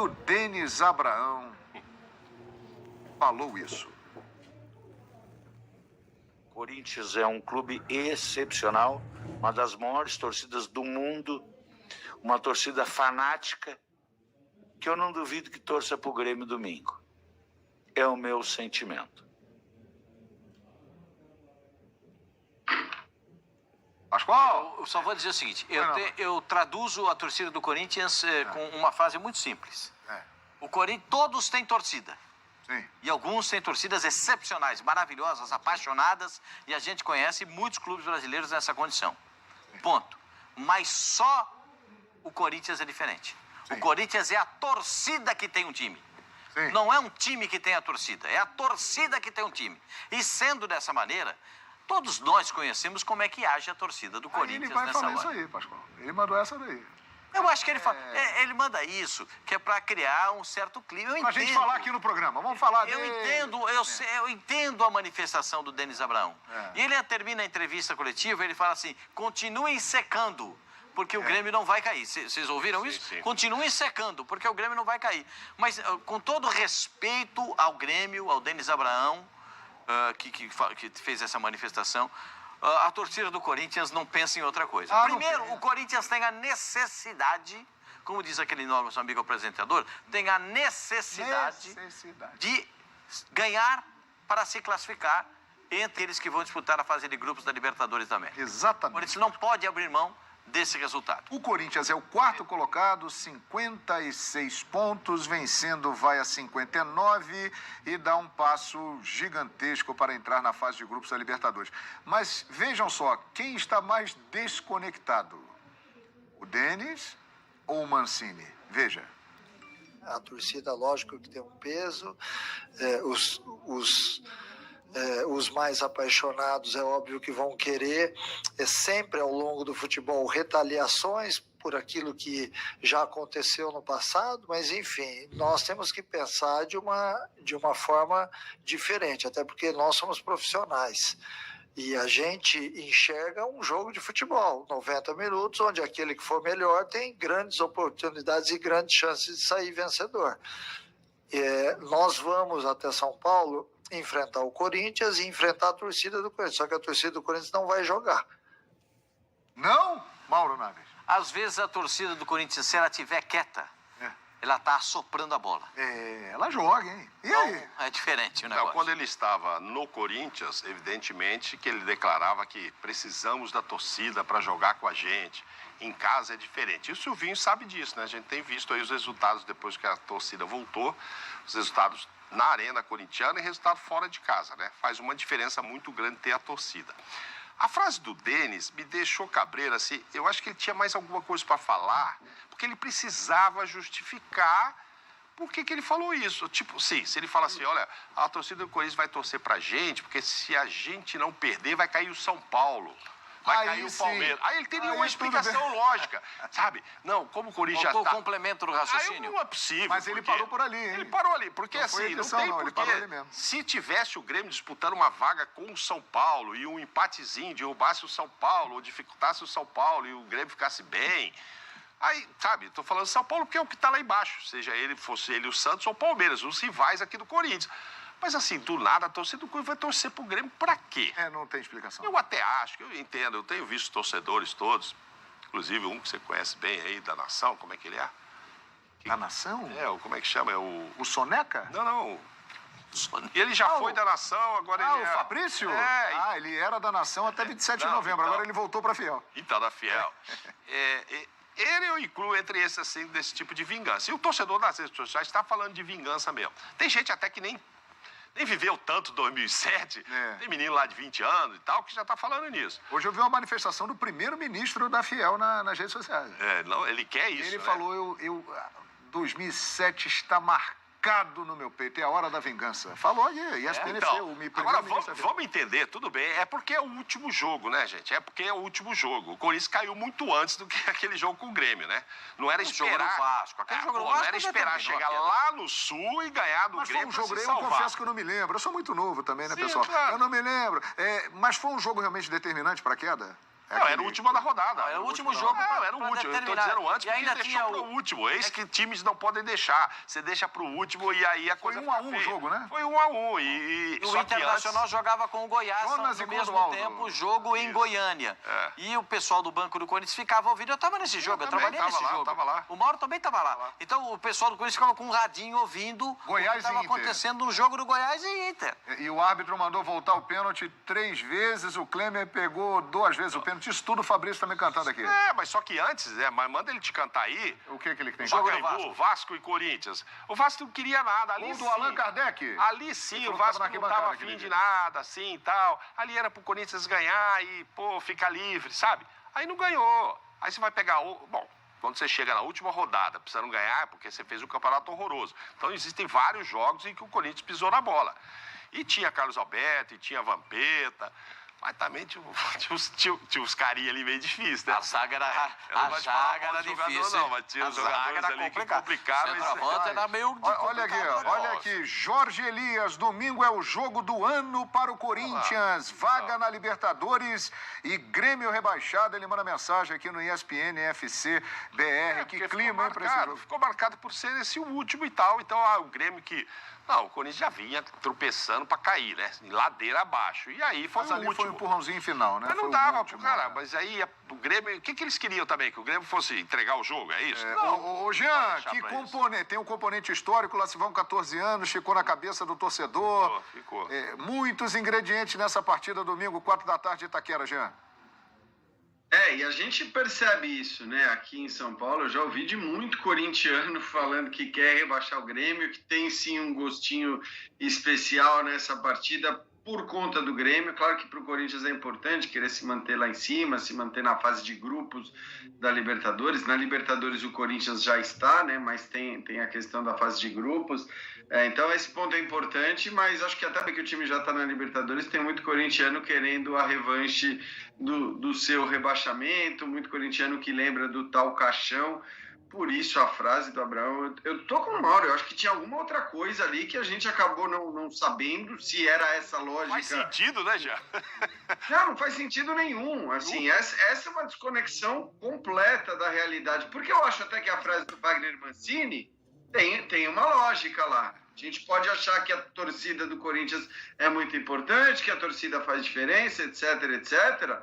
o Denis Abraão falou isso. Corinthians é um clube excepcional, uma das maiores torcidas do mundo, uma torcida fanática, que eu não duvido que torça pro Grêmio domingo. É o meu sentimento. Pascoal? Eu só vou dizer o seguinte, eu traduzo a torcida do Corinthians com uma frase muito simples. O Corinthians, todos têm torcida. Sim. E alguns têm torcidas excepcionais, maravilhosas, apaixonadas, e a gente conhece muitos clubes brasileiros nessa condição. Ponto. Mas só o Corinthians é diferente. Sim. O Corinthians é a torcida que tem um time. Sim. Não é um time que tem a torcida, é a torcida que tem um time. E sendo dessa maneira, todos nós conhecemos como é que age a torcida do Corinthians nessa hora. Ele vai falar isso aí, Pascoal. Ele mandou essa daí. Eu acho que ele fala, ele manda isso, que é para criar um certo clima. Eu entendo. Pra gente falar aqui no programa, vamos falar Eu dele. entendo, eu entendo a manifestação do Denis Abraão. E ele termina a entrevista coletiva, ele fala assim, continuem secando, porque o Grêmio não vai cair. Vocês ouviram isso? Sim. Continuem secando, porque o Grêmio não vai cair. Mas com todo respeito ao Grêmio, ao Denis Abraão, que fez essa manifestação, a torcida do Corinthians não pensa em outra coisa. Primeiro, o Corinthians tem a necessidade, como diz aquele nosso amigo apresentador, tem a necessidade de ganhar para se classificar entre eles que vão disputar a fase de grupos da Libertadores da América. Exatamente. Por isso não pode abrir mão desse resultado. O Corinthians é o quarto colocado, 56 pontos, vencendo vai a 59 e dá um passo gigantesco para entrar na fase de grupos da Libertadores. Mas vejam só, quem está mais desconectado? O Denis ou o Mancini? Veja. A torcida, lógico que tem um peso, os mais apaixonados é óbvio que vão querer sempre ao longo do futebol retaliações por aquilo que já aconteceu no passado, mas enfim, nós temos que pensar de uma forma diferente, até porque nós somos profissionais. E a gente enxerga um jogo de futebol, 90 minutos, onde aquele que for melhor tem grandes oportunidades e grandes chances de sair vencedor. Nós vamos até São Paulo enfrentar o Corinthians e enfrentar a torcida do Corinthians. Só que a torcida do Corinthians não vai jogar. Não, Mauro Naves? Às vezes a torcida do Corinthians, se ela estiver quieta, ela está assoprando a bola. Ela joga, hein? E aí? Então, é diferente o negócio. Quando ele estava no Corinthians, evidentemente que ele declarava que precisamos da torcida para jogar com a gente. Em casa é diferente. E o Silvinho sabe disso, né? A gente tem visto aí os resultados depois que a torcida voltou, os resultados na arena corintiana e resultado fora de casa, né? Faz uma diferença muito grande ter a torcida. A frase do Denis me deixou cabreiro, assim, eu acho que ele tinha mais alguma coisa para falar, porque ele precisava justificar por que ele falou isso. Tipo, sim, se ele fala assim, olha, a torcida do Corinthians vai torcer pra gente, porque se a gente não perder, vai cair o São Paulo. Vai cair o Palmeiras. Aí ele teria uma explicação lógica, sabe? Não, como o Corinthians já está... o complemento do raciocínio. Aí não é possível. Mas ele parou por ali, hein? Ele parou ali, porque Não foi assim, não edição, tem não, ele parou ali porquê. mesmo. Se tivesse o Grêmio disputando uma vaga com o São Paulo e um empatezinho derrubasse o São Paulo ou dificultasse o São Paulo e o Grêmio ficasse bem... Aí, sabe, tô falando São Paulo porque é o que tá lá embaixo, seja ele, fosse ele o Santos ou o Palmeiras, os rivais aqui do Corinthians. Mas assim, do nada, a torcida do Corinthians vai torcer pro Grêmio pra quê? Não tem explicação. Eu até acho, eu entendo, eu tenho visto torcedores todos, inclusive um que você conhece bem aí, da Nação, como é que ele é? Da Nação? Como é que chama? O Soneca? Não. Ele já foi da Nação, agora ele o Fabrício? Ele era da Nação até 27 de novembro, então, agora ele voltou pra Fiel. Então, da Fiel. Ele eu incluo entre esses, assim, desse tipo de vingança. E o torcedor das redes sociais está falando de vingança mesmo. Tem gente até que nem viveu tanto 2007, tem menino lá de 20 anos e tal, que já está falando nisso. Hoje eu vi uma manifestação do primeiro-ministro da Fiel nas redes sociais. Não, ele quer isso, Ele né? falou, 2007 está marcado no meu peito, é a hora da vingança. Falou aí, ESPN, agora vamos entender, tudo bem, é porque é o último jogo, né, gente? É porque é o último jogo. O Corinthians caiu muito antes do que aquele jogo com o Grêmio, né? Não era esperar... jogo no Vasco. Aquele jogo no Vasco não era esperar chegar lá no Sul e ganhar do Grêmio pra se salvar. Eu confesso que eu não me lembro. Eu sou muito novo também, né, Sim, pessoal? claro. Eu não me lembro. Mas foi um jogo realmente determinante para a queda? Não, era o último da rodada. Não, era o último jogo pra- era o pra último. Eu tô determinar. dizendo antes E porque ainda deixou tinha pro o- último. É isso que times não podem deixar. Você deixa pro último e aí a coisa 1 a 1 fica o feia. jogo, né? Foi 1 a 1 e O só que Internacional antes... jogava com o Goiás Jonas no e mesmo Clodoaldo. tempo, jogo em Goiânia. É. E o pessoal do banco do Corinthians ficava ouvindo. Eu estava nesse jogo, eu também trabalhei nesse tava lá, jogo. tava lá. O Mauro também estava lá. Então o pessoal do Corinthians ficava com um radinho ouvindo Goiás o que estava e Inter. acontecendo no jogo do Goiás e Inter. E o árbitro mandou voltar o pênalti 3 vezes, o Klemer pegou 2 vezes o pênalti. Isso tudo o Fabrício tá me cantando aqui. Mas só que antes, mas manda ele te cantar aí. O que ele tem? Jogo do Pacaembu, Vasco e Corinthians. O Vasco não queria nada. Ali Gol do sim. Allan Kardec. Ali sim, Ele o falou que Vasco tava na não tava arquibancada afim aquele de dia. nada, assim e tal. Ali era pro Corinthians ganhar e, pô, ficar livre, sabe? Aí não ganhou. Aí você vai pegar o... Bom, quando você chega na última rodada, precisando ganhar, é porque você fez um campeonato horroroso. Então existem vários jogos em que o Corinthians pisou na bola. E tinha Carlos Alberto, e tinha Vampeta... Mas também tinha uns carinha ali meio difíceis, né? A zaga era, Eu não a gosto de falar zaga mal era de jogador, difícil. não, mas tinha A os zaga jogadores era ali que complicado. complicaram esse Centroavante era meio Olha aqui, complicado, olha negócio. aqui. Jorge Elias, domingo é o jogo do ano para o Corinthians. Vaga na Libertadores e Grêmio rebaixado. Ele manda mensagem aqui no ESPN FC BR. Que porque clima, hein, pra esse jogo. ficou marcado por ser esse o último e tal. Então, o Grêmio que... Não, o Corinthians já vinha tropeçando pra cair, né? Ladeira abaixo. E aí foi Mas o ali último. foi um empurrãozinho final, né? Mas não Foi o dava, último, cara. né? Mas aí o Grêmio... O que eles queriam também? Que o Grêmio fosse entregar o jogo, é isso? Ô, Jean, deixar que pra componente? Tem um componente histórico, lá se vão 14 anos, ficou na cabeça do torcedor. Ficou. Muitos ingredientes nessa partida domingo, 4 da tarde, Itaquera, Jean. E a gente percebe isso, né? Aqui em São Paulo, eu já ouvi de muito corintiano falando que quer rebaixar o Grêmio, que tem sim um gostinho especial nessa partida por conta do Grêmio. Claro que para o Corinthians é importante querer se manter lá em cima, se manter na fase de grupos da Libertadores. Na Libertadores o Corinthians já está, né? Mas tem a questão da fase de grupos. Então esse ponto é importante, mas acho que até porque o time já está na Libertadores, tem muito corintiano querendo a revanche do seu rebaixamento, muito corintiano que lembra do tal caixão. Por isso a frase do Abraão, eu tô com o Mauro, eu acho que tinha alguma outra coisa ali que a gente acabou não sabendo se era essa lógica. Faz sentido, né, já? Não faz sentido nenhum. Assim, essa é uma desconexão completa da realidade. Porque eu acho até que a frase do Wagner Mancini tem uma lógica lá. A gente pode achar que a torcida do Corinthians é muito importante, que a torcida faz diferença, etc, etc.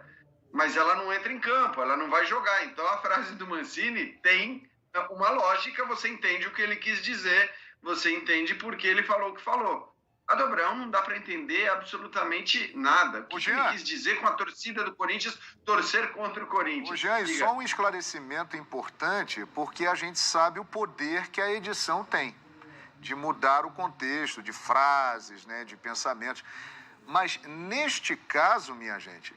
Mas ela não entra em campo, ela não vai jogar. Então a frase do Mancini tem uma lógica, você entende o que ele quis dizer, você entende por que ele falou o que falou. A do Abraão não dá para entender absolutamente nada. O que ele quis dizer com a torcida do Corinthians torcer contra o Corinthians? Ô, Jean, e só um esclarecimento importante, porque a gente sabe o poder que a edição tem de mudar o contexto, de frases, né, de pensamentos. Mas neste caso, minha gente,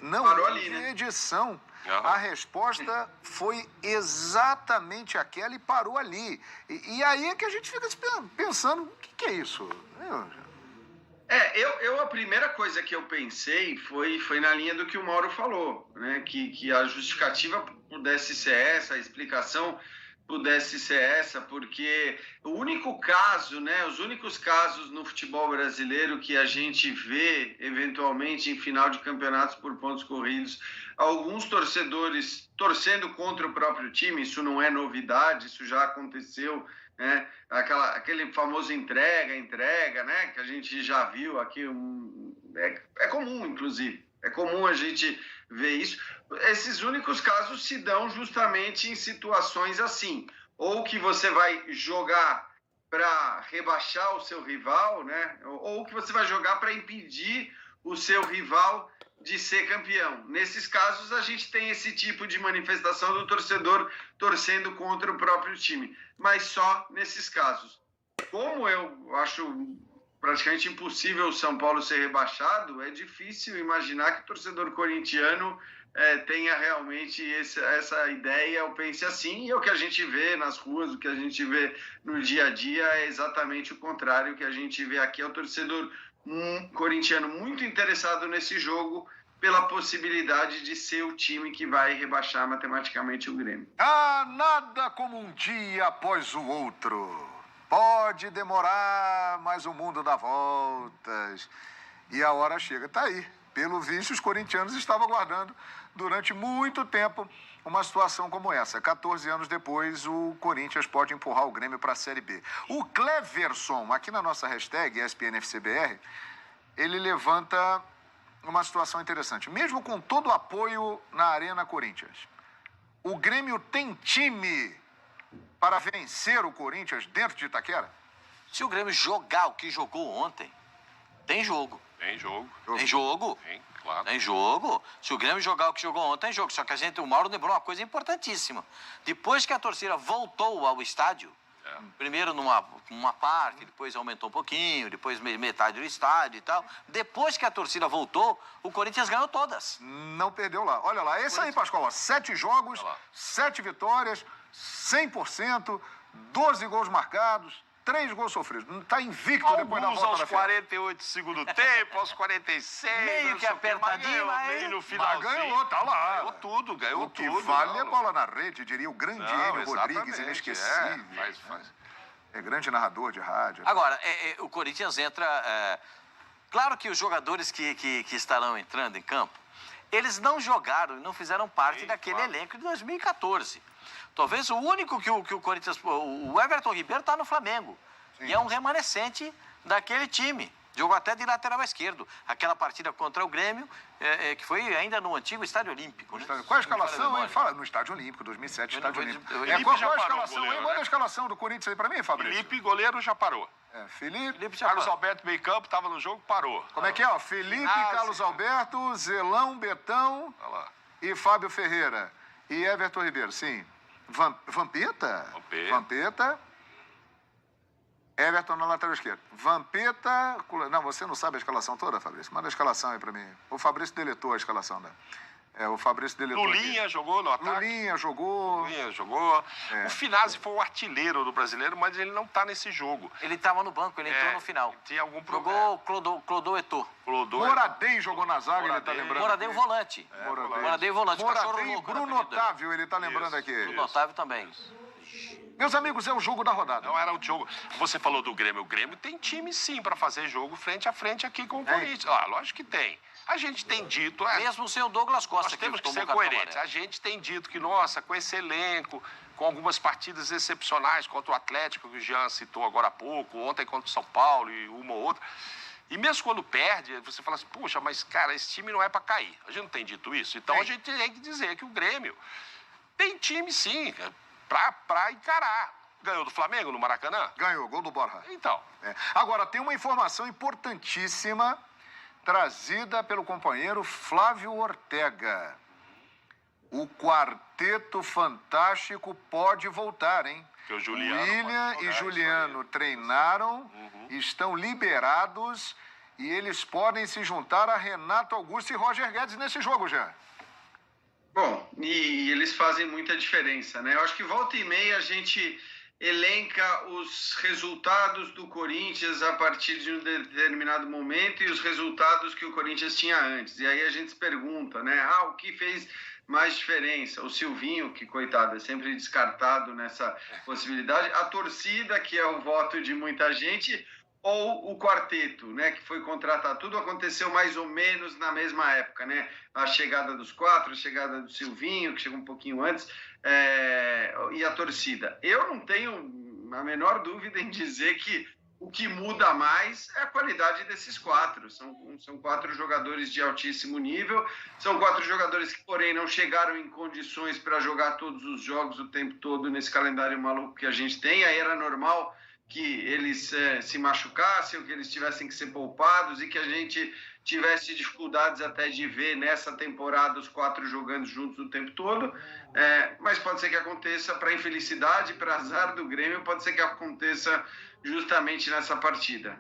não Parou houve ali, né? edição. Uhum. A resposta foi exatamente aquela e parou ali. E aí é que a gente fica pensando, o que é isso? A primeira coisa que eu pensei foi na linha do que o Mauro falou, né? Que a justificativa pudesse ser essa, a explicação pudesse ser essa, porque o único caso, né, os únicos casos no futebol brasileiro que a gente vê, eventualmente, em final de campeonatos por pontos corridos, alguns torcedores torcendo contra o próprio time, isso não é novidade, isso já aconteceu, né, aquele famoso entrega, né, que a gente já viu aqui, é comum, inclusive, é comum a gente ver isso. Esses únicos casos se dão justamente em situações assim, ou que você vai jogar para rebaixar o seu rival, né? Ou que você vai jogar para impedir o seu rival de ser campeão. Nesses casos, a gente tem esse tipo de manifestação do torcedor torcendo contra o próprio time, mas só nesses casos. Como eu acho praticamente impossível o São Paulo ser rebaixado, é difícil imaginar que o torcedor corintiano tenha realmente essa ideia, ou pense assim, e o que a gente vê nas ruas, o que a gente vê no dia a dia é exatamente o contrário. O que a gente vê aqui é o torcedor corintiano muito interessado nesse jogo, pela possibilidade de ser o time que vai rebaixar matematicamente o Grêmio. Nada como um dia após o outro. Pode demorar, mas o mundo dá voltas. E a hora chega. Tá aí. pelo visto, os corintianos estavam aguardando durante muito tempo uma situação como essa. 14 anos depois, o Corinthians pode empurrar o Grêmio para a Série B. O Cleverson, aqui na nossa hashtag ESPNFCBR, ele levanta uma situação interessante. Mesmo com todo o apoio na Arena Corinthians, o Grêmio tem time para vencer o Corinthians dentro de Itaquera? Se o Grêmio jogar o que jogou ontem, tem jogo. Tem jogo. Tem jogo. Tem, claro. Tem jogo. Se o Grêmio jogar o que jogou ontem, tem jogo. Só que o Mauro lembrou uma coisa importantíssima. Depois que a torcida voltou ao estádio, primeiro numa parte, depois aumentou um pouquinho, depois metade do estádio e tal. Depois que a torcida voltou, o Corinthians ganhou todas. Não perdeu lá. Olha lá, esse aí, Pascoal, ó, 7 jogos, 7 vitórias, 100%, 12 gols marcados, 3 gols sofridos. Está invicto depois da Alguns volta da aos final. 48 do segundo tempo, aos 46. Meio não que sei o quê, apertadinho, mas meio no Mas finalzinho. ganhou, tá lá. Ganhou tudo, ganhou O que tudo. vale é não. bola na rede, diria o grande Enio Rodrigues, exatamente, inesquecível. faz. É grande narrador de rádio. Agora, o Corinthians entra... Claro que os jogadores que estarão entrando em campo, eles não jogaram e não fizeram parte daquele elenco de 2014. Talvez o único que o Corinthians... O Everton Ribeiro está no Flamengo. Sim. E é um remanescente daquele time. Jogou até de lateral esquerdo. Aquela partida contra o Grêmio, que foi ainda no antigo Estádio Olímpico. Né? Qual a escalação, hein? Fala, no Estádio Olímpico, 2007, Estádio Olímpico. Qual a escalação, hein? Manda a escalação do Corinthians aí pra mim, Fabrício. Felipe, goleiro, já parou. Felipe Carlos Alberto, meio campo, estava no jogo, parou. Como é que é? Ó? Felipe, Carlos Alberto, Zelão, Betão e Fábio Ferreira. E Everton Ribeiro, sim. Vampeta? Vampeta. Everton na lateral esquerda. Vampeta... Não, você não sabe a escalação toda, Fabrício? Manda a escalação aí pra mim. O Fabrício deletou a escalação, né? O Fabrício deletou. Lulinha aqui. Jogou no ataque. Lulinha jogou. O Finazzi foi o artilheiro do brasileiro, mas ele não tá nesse jogo. Ele estava no banco, ele entrou no final. Tinha algum problema. Jogou Clodô Eto'o. Moradei jogou na zaga, ele tá lembrando. Moradei o volante. Moradei o volante. Moradei e Bruno Otávio, ele tá lembrando aqui. Bruno Otávio também. Meus amigos, é o jogo da rodada. Não era o jogo. Você falou do Grêmio. O Grêmio tem time, sim, para fazer jogo frente a frente aqui com o Corinthians. Lógico que tem. A gente tem dito... Mesmo sem o Douglas Costa. Nós temos que ser coerentes. A gente tem dito que, nossa, com esse elenco, com algumas partidas excepcionais contra o Atlético, que o Jean citou agora há pouco, ontem contra o São Paulo e uma ou outra. E mesmo quando perde, você fala assim, puxa, mas, cara, esse time não é para cair. A gente não tem dito isso. Então, a gente tem que dizer que o Grêmio tem time, sim, para encarar. Ganhou do Flamengo no Maracanã? Ganhou, gol do Borja. Então. Agora, tem uma informação importantíssima trazida pelo companheiro Flávio Ortega. O quarteto fantástico pode voltar, hein? O Juliano William e Juliano treinaram, estão liberados e eles podem se juntar a Renato Augusto e Roger Guedes nesse jogo já. Bom, e eles fazem muita diferença, né? Eu acho que volta e meia a gente elenca os resultados do Corinthians a partir de um determinado momento e os resultados que o Corinthians tinha antes. E aí a gente se pergunta, né? O que fez mais diferença? O Silvinho, que, coitado, é sempre descartado nessa possibilidade. A torcida, que é o voto de muita gente, ou o quarteto, né, que foi contratado. Tudo aconteceu mais ou menos na mesma época, né? A chegada dos 4, a chegada do Silvinho, que chegou um pouquinho antes, e a torcida. Eu não tenho a menor dúvida em dizer que o que muda mais é a qualidade desses 4. São 4 jogadores de altíssimo nível, são 4 jogadores que, porém, não chegaram em condições para jogar todos os jogos o tempo todo nesse calendário maluco que a gente tem. Aí era normal que eles se machucassem, ou que eles tivessem que ser poupados e que a gente tivesse dificuldades até de ver nessa temporada os 4 jogando juntos o tempo todo, mas pode ser que aconteça, para infelicidade, para azar do Grêmio, pode ser que aconteça justamente nessa partida.